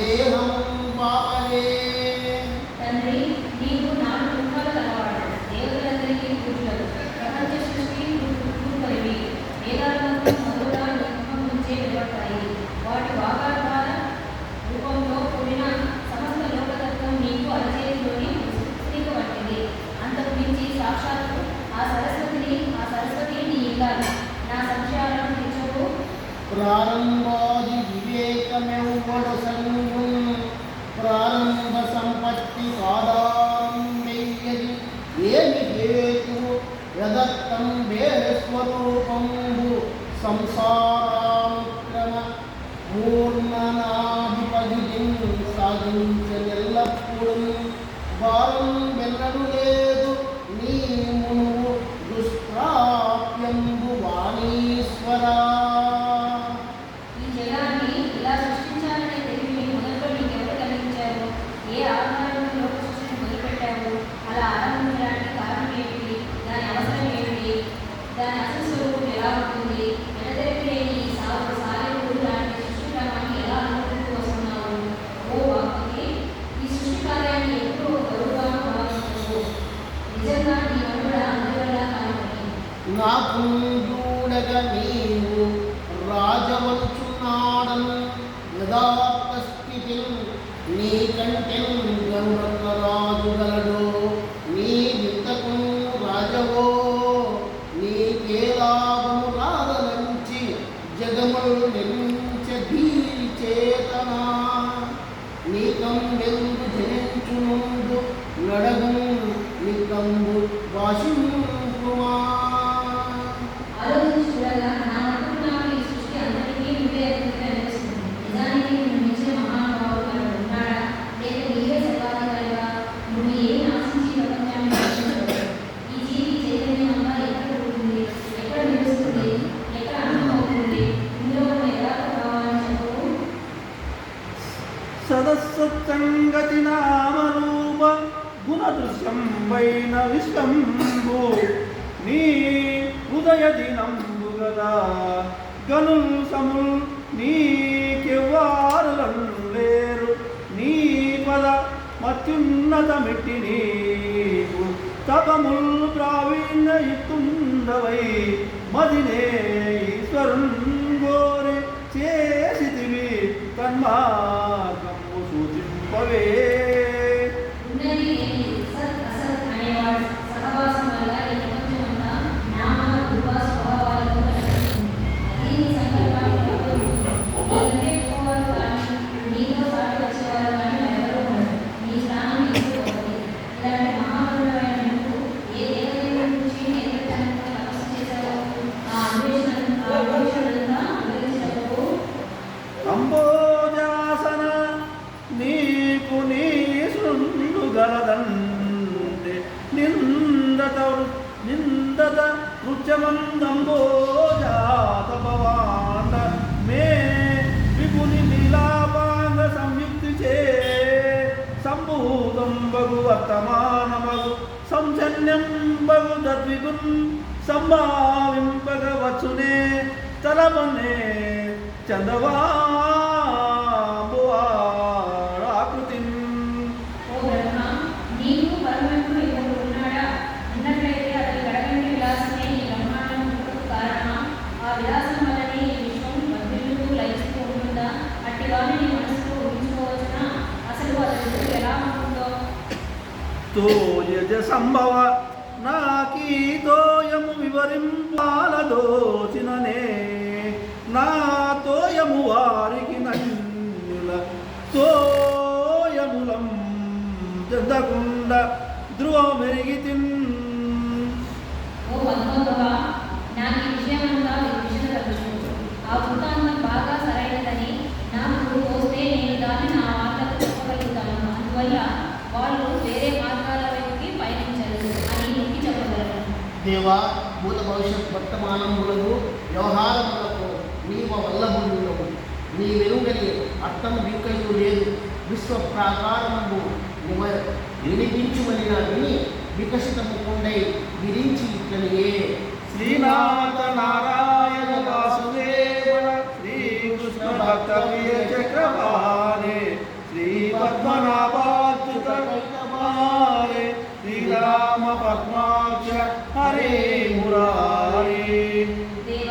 దేహం పావనే. తండ్రి, నీవు నాలుగు ముఖాలు కలవాడు, దేవతలందరికీ పూజలు, ప్రపంచ సృష్టి పూర్వరివి, వేదాలకు మొదలుగా నీ ముఖం నుంచే వెలువడతాయి. వాటి వాగాల రూపంలో కూడిన సమస్త లోకతత్వం నీకు అరచేతిలోని పుస్తక వంటిది. అంతకు మించి సాక్షాత్తు ఆ సరస్వతి నీ ఇల్లాలి. నా సంశయాలను తీర్చవు. ప్రారంభాది వివేకమెవ్వడు సంగు ప్రారంభ సంపత్తి సాధారం వెయ్యది ఏమి హేతువు యదత్తం స్వరూపంబు సంసారాక్రమ మూర్ణనాధిపతిని సాధించనెల్లప్పుడు భారం వెల్లడు లేదు నీ మునువు దుష్ప్రాప్యంబు వాణీశ్వరా. ఈ జగాన్ని ఇలా సృష్టించాలనే తెలివి మొదట్లో నీకెవరు కలిగించారు? ఏ ఆధారంలో లోక సృష్టిని మొదలుపెట్టావు? అలా ఆరంభించడానికి కారణం ఏమిటి? దాని అవసరం ఏమిటి? దాని అసలు స్వరూపం ఎలా ఉంటుంది? ఎడతెరిపి లేని ఈ సాలెపుడు లాంటి సృష్టి క్రమాన్ని ఎలా అనుకుంటూ వస్తున్నావు? ఓ వాక్కి, ఈ సృష్టి కార్యాన్ని ఎప్పుడూ గౌరవంగా భావించవు. నిజంగా నీ మనుగడ అందువల్ల కానుకొని నాకు చూడగ నీవు రాజవంచున్నాడను యథార్థ స్థితి నీకంటే గరుడన్న రాజు గలడు. నీ వింతకు రాజవో నీకే లాభము రాదనంచి జగములు నిర్మించీ చేతనా. నీకం వెందు జనించునుందు నడగు నికంబు భాషింపుమా. ఆలోచించి చూడగా నా అనుకున్నాను ఈ సృష్టి అందరికీ నువ్వే అధిపతిగా అనిపిస్తుంది. నిజానికి నిన్ను మించిన మహానుభావుడు మనకు ఉన్నాడా? లేక నీవే సర్వాధికారిగా నువ్వు ఏమి ఆశించి ప్రపంచాన్ని రక్షించగలవు? ఈ జీవి చైతన్యం అంతా ఎక్కడ ఉంటుంది? ఎక్కడ నిలుస్తుంది? ఎక్కడ అంతమవుతుంది? ఇందులో ఉన్న యథార్థ భావాన్ని చెప్పవు. సదస్సంగతి నామరూప గుణదృశ్యం వైన విశ్వంబు నీ హృదయ దినంబు గదా గనుల్ సముల్ నీకెవ్వారులం లేరు. నీ పద మత్యున్నతమిట్టి నీకు తపముల్ ప్రావీణ్యయుతుండవై మదినే ఈశ్వరున్ గోరి చేసితివి తన్మార్గము సూచింపవే. ఉన్నది లేనిది, సత్ అసత్ అనేవాడు సహవాసం వల్ల ఈ ప్రపంచమంతా నామ రూప స్వభావాలతో కనిపిస్తుంది. అది నీ సంకల్పాన్ని ప్రబోధిస్తుంది. నీకంటే ఎక్కువవారు కానీ నీతో సాటి వచ్చేవారు కానీ ఎవరూ ఉండరు. నీ స్థానం నీకు గొప్పది. ఇలాంటి మహామనుడైన నువ్వు ఏ దేవదేవుడి నుంచి నేర్పడానికి తపస్సు చేశావో ఆ అన్వేషణంతా వివరించటకు అంబోజాసన నీకు నీ శృండు గలదంటే నిందత నృత్యమందంబోజాత భవాండ మే విపుని నీలాపాంగ సంయుక్తి చే సంభూతం బగు వర్తమానమగు సంజన్యం బగు దద్విగున్ సంభావింపగ వచ్చునే తలవనే చందవాకృతి. ఓ బ్రహ్మ, నీకు పరమాత్ముడు ఇప్పుడు ఉన్నాడా? ఉన్నట్లయితే అతని గడగంటి విలాసమే ఈ బ్రహ్మాండం పుట్టుకు కారణమా? ఆ విలాసం వల్లనే ఈ విశ్వం వర్ధిల్లుతూ లయిస్తూ ఉంటుందా? అట్టి వారిని నీ మనసులో ఊహించుకోవచ్చునా? అసలు అతని ఎదురు ఎలా ఉంటుందో? తోయజ సంభవ నాకీ తోయము వివరింపాలదోచిననే నా తోయము వారికి నన్నుల తోయములం చెందకుండ ధ్రువ మెరిగితిన్. ఓ మధోదవా, నాకు ఈ విషయమంతా విషదపరచు. ఆ వృత్తాంతం బాగా సరైనదని నాకు తోస్తే నేను దాన్ని నా వాళ్ళకు చెప్పగలుగుతాను. అందువల్ల వాళ్ళు వేరే మార్గాల వైపుకి పయనించరు అని నొక్కి చెప్పగలరు. దేవా, భూత భవిష్యత్ వర్తమానములకు వ్యవహారములకు నీవ వల్లభుడు. నీ వెలుగని అర్థం వీకయు లేదు. విశ్వ ప్రాకారము వినిపించుమని విని వికసితము కొండై విరించి ఇట్లనియే. శ్రీనాథ నారాయణ వాసుదేవ శ్రీకృష్ణ భక్త ప్రియ చక్రపాణి పద్మాక్ష హరే మురారే